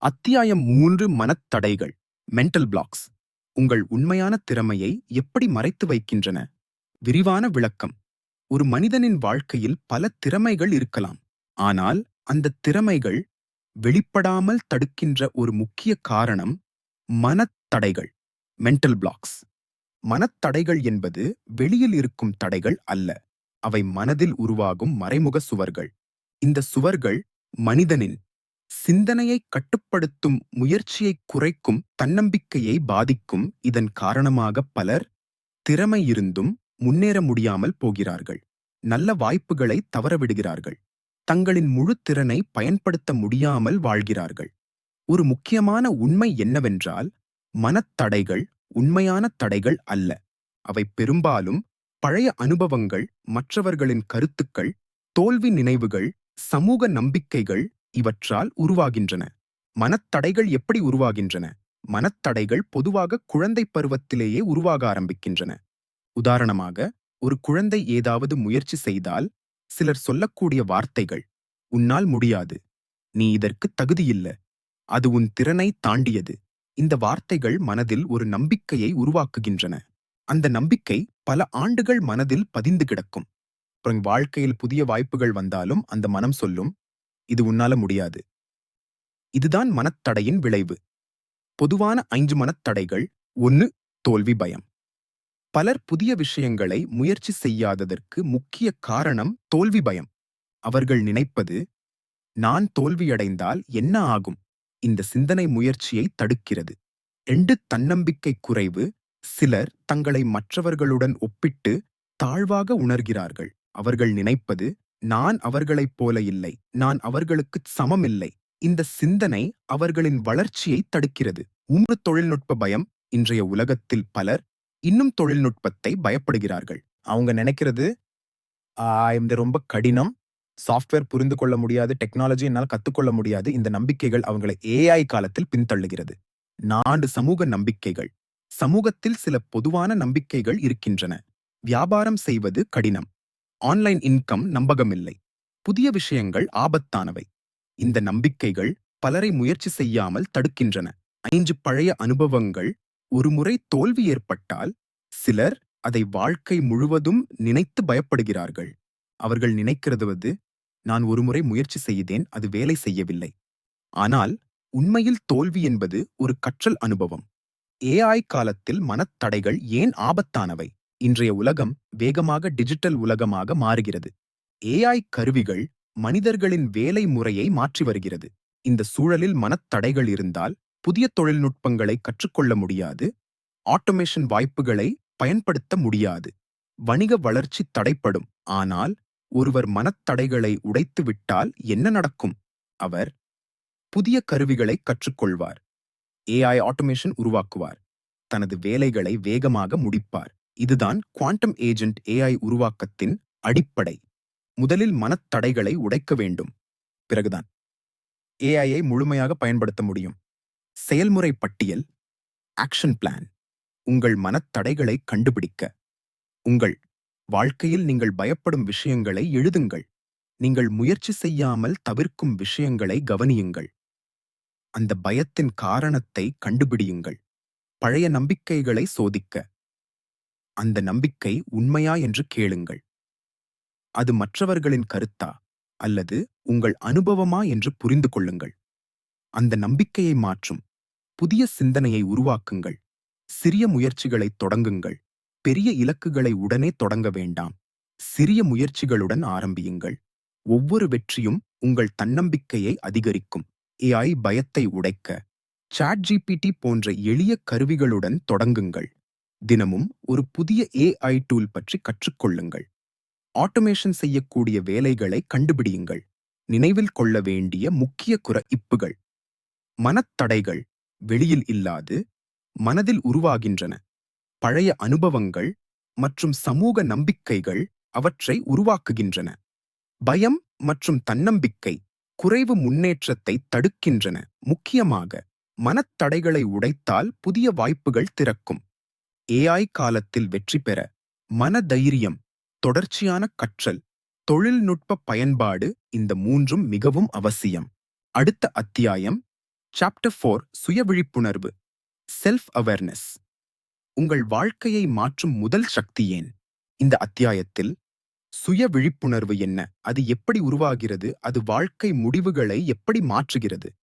அத்தியாயம் 3 மனத்தடைகள் mental blocks உங்கள் உண்மையான திறமையை எப்படி மறைத்து வைக்கின்றன? விரிவான விளக்கம். ஒரு மனிதனின் வாழ்க்கையில் பல திறமைகள் இருக்கலாம். ஆனால் அந்த திறமைகள் வெளிப்படாமல் தடுக்கின்ற ஒரு முக்கிய காரணம் மனத்தடைகள் மென்டல் பிளாக்ஸ். மனத்தடைகள் என்பது வெளியில் இருக்கும் தடைகள் அல்ல. அவை மனதில் உருவாகும் மறைமுக சுவர்கள். இந்த சுவர்கள் மனிதனின் சிந்தனையை கட்டுப்படுத்தும், முயற்சியை குறைக்கும், தன்னம்பிக்கையை பாதிக்கும். இதன் காரணமாக பலர் திறமை இருந்தும் முன்னேற முடியாமல் போகிறார்கள். நல்ல வாய்ப்புகளை தவறவிடுகிறார்கள். தங்களின் முழு திறனை பயன்படுத்த முடியாமல் வாழ்கிறார்கள். ஒரு முக்கியமான உண்மை என்னவென்றால், மனத்தடைகள் உண்மையான தடைகள் அல்ல. அவை பெரும்பாலும் பழைய அனுபவங்கள், மற்றவர்களின் கருத்துக்கள், தோல்வி நினைவுகள், சமூக நம்பிக்கைகள் இவற்றால் உருவாகின்றன. மனத்தடைகள் எப்படி உருவாகின்றன? மனத்தடைகள் பொதுவாக குழந்தை பருவத்திலேயே உருவாக ஆரம்பிக்கின்றன. உதாரணமாக, ஒரு குழந்தை ஏதாவது முயற்சி செய்தால் சிலர் சொல்லக்கூடிய வார்த்தைகள், "உன்னால் முடியாது, நீ இதற்கு தகுதியில்ல, அது உன் திறனை தாண்டியது." இந்த வார்த்தைகள் மனதில் ஒரு நம்பிக்கையை உருவாக்குகின்றன. அந்த நம்பிக்கை பல ஆண்டுகள் மனதில் பதிந்து கிடக்கும். அப்புறம் வாழ்க்கையில் புதிய வாய்ப்புகள் வந்தாலும் அந்த மனம் சொல்லும், "இது உன்னால முடியாது." இதுதான் மனத்தடையின் விளைவு. பொதுவான 5 மனத்தடைகள். 1. தோல்வி பயம். பலர் புதிய விஷயங்களை முயற்சி செய்யாததற்கு முக்கிய காரணம் தோல்வி பயம். அவர்கள் நினைப்பது, "நான் தோல்வியடைந்தால் என்ன ஆகும்?" இந்த சிந்தனை முயற்சியை தடுக்கிறது. 2. தன்னம்பிக்கை குறைவு. சிலர் தங்களை மற்றவர்களுடன் ஒப்பிட்டு தாழ்வாக உணர்கிறார்கள். அவர்கள் நினைப்பது, "நான் அவர்களைப் போல இல்லை, நான் அவர்களுக்குச் சமமில்லை." இந்த சிந்தனை அவர்களின் வளர்ச்சியை தடுக்கிறது. 3. தொழில்நுட்ப பயம். இன்றைய உலகத்தில் பலர் இன்னும் தொழில்நுட்பத்தை பயப்படுகிறார்கள். அவங்க நினைக்கிறது, இந்த ரொம்ப கடினம், சாஃப்ட்வேர் புரிந்து கொள்ள முடியாது, டெக்னாலஜி என்னால் கத்துக்கொள்ள முடியாது." இந்த நம்பிக்கைகள் அவங்களை AI காலத்தில் பின்தள்ளுகிறது. 4. சமூக நம்பிக்கைகள். சமூகத்தில் சில பொதுவான நம்பிக்கைகள் இருக்கின்றன. வியாபாரம் செய்வது கடினம், ஆன்லைன் இன்கம் நம்பகமில்லை, புதிய விஷயங்கள் ஆபத்தானவை. இந்த நம்பிக்கைகள் பலரை முயற்சி செய்யாமல் தடுக்கின்றன. 5. பழைய அனுபவங்கள். ஒருமுறை தோல்வி ஏற்பட்டால் சிலர் அதை வாழ்க்கை முழுவதும் நினைத்து பயப்படுகிறார்கள். அவர்கள் நினைக்கிறது, "நான் ஒருமுறை முயற்சி செய்தேன், அது வேலை செய்யவில்லை." ஆனால் உண்மையில் தோல்வி என்பது ஒரு கற்றல் அனுபவம். AI காலத்தில் மனத்தடைகள் ஏன் ஆபத்தானவை? இன்றைய உலகம் வேகமாக டிஜிட்டல் உலகமாக மாறுகிறது. AI கருவிகள் மனிதர்களின் வேலை முறையை மாற்றி வருகிறது. இந்த சூழலில் மனத்தடைகள் இருந்தால் புதிய தொழில்நுட்பங்களை கற்றுக்கொள்ள முடியாது, ஆட்டோமேஷன் வாய்ப்புகளை பயன்படுத்த முடியாது, வணிக வளர்ச்சி தடைப்படும். ஆனால் ஒருவர் மனத்தடைகளை உடைத்து விட்டால் என்ன நடக்கும்? அவர் புதிய கருவிகளை கற்றுக்கொள்வார், AI ஆட்டோமேஷன் உருவாக்குவார், தனது வேலைகளை வேகமாக முடிப்பார். இதுதான் குவாண்டம் ஏஜென்ட் AI உருவாக்கத்தின் அடிப்படை. முதலில் மனத்தடைகளை உடைக்க வேண்டும். பிறகுதான் AI-ஐ முழுமையாக பயன்படுத்த முடியும். செயல்முறை பட்டியல், ஆக்ஷன் பிளான். உங்கள் மனத்தடைகளை கண்டுபிடிக்க உங்கள் வாழ்க்கையில் நீங்கள் பயப்படும் விஷயங்களை எழுதுங்கள். நீங்கள் முயற்சி செய்யாமல் தவிர்க்கும் விஷயங்களை கவனியுங்கள். அந்த பயத்தின் காரணத்தை கண்டுபிடியுங்கள். பழைய நம்பிக்கைகளை சோதிக்க, அந்த நம்பிக்கை உண்மையா என்று கேளுங்கள். அது மற்றவர்களின் கருத்தா அல்லது உங்கள் அனுபவமா என்று புரிந்து கொள்ளுங்கள். அந்த நம்பிக்கையை மாற்றும் புதிய சிந்தனையை உருவாக்குங்கள். சிறிய முயற்சிகளை தொடங்குங்கள். பெரிய இலக்குகளை உடனே தொடங்க வேண்டாம். சிறிய முயற்சிகளுடன் ஆரம்பியுங்கள். ஒவ்வொரு வெற்றியும் உங்கள் தன்னம்பிக்கையை அதிகரிக்கும். AI பயத்தை உடைக்க ChatGPT போன்ற எளிய கருவிகளுடன் தொடங்குங்கள். தினமும் ஒரு புதிய AI டூல் பற்றி கற்றுக்கொள்ளுங்கள். ஆட்டோமேஷன் செய்யக்கூடிய வேலைகளை கண்டுபிடியுங்கள். நினைவில் கொள்ள வேண்டிய முக்கிய குறிப்புகள். மனத்தடைகள் வெளியில் இல்லாது மனதில் உருவாகின்றன. பழைய அனுபவங்கள் மற்றும் சமூக நம்பிக்கைகள் அவற்றை உருவாக்குகின்றன. பயம் மற்றும் தன்னம்பிக்கை குறைவு முன்னேற்றத்தை தடுக்கின்றன. முக்கியமாக மனத்தடைகளை உடைத்தால் புதிய வாய்ப்புகள் திறக்கும். AI காலத்தில் வெற்றி பெற மனதைரியம், தொடர்ச்சியான கற்றல், தொழில்நுட்ப பயன்பாடு, இந்த மூன்றும் மிகவும் அவசியம். அடுத்த அத்தியாயம் சாப்டர் 4 சுய விழிப்புணர்வு செல்ஃப் அவேர்னஸ். உங்கள் வாழ்க்கையை மாற்றும் முதல் சக்தி ஏன்? இந்த அத்தியாயத்தில் சுய விழிப்புணர்வு என்ன, அது எப்படி உருவாகிறது, அது வாழ்க்கை முடிவுகளை எப்படி மாற்றுகிறது,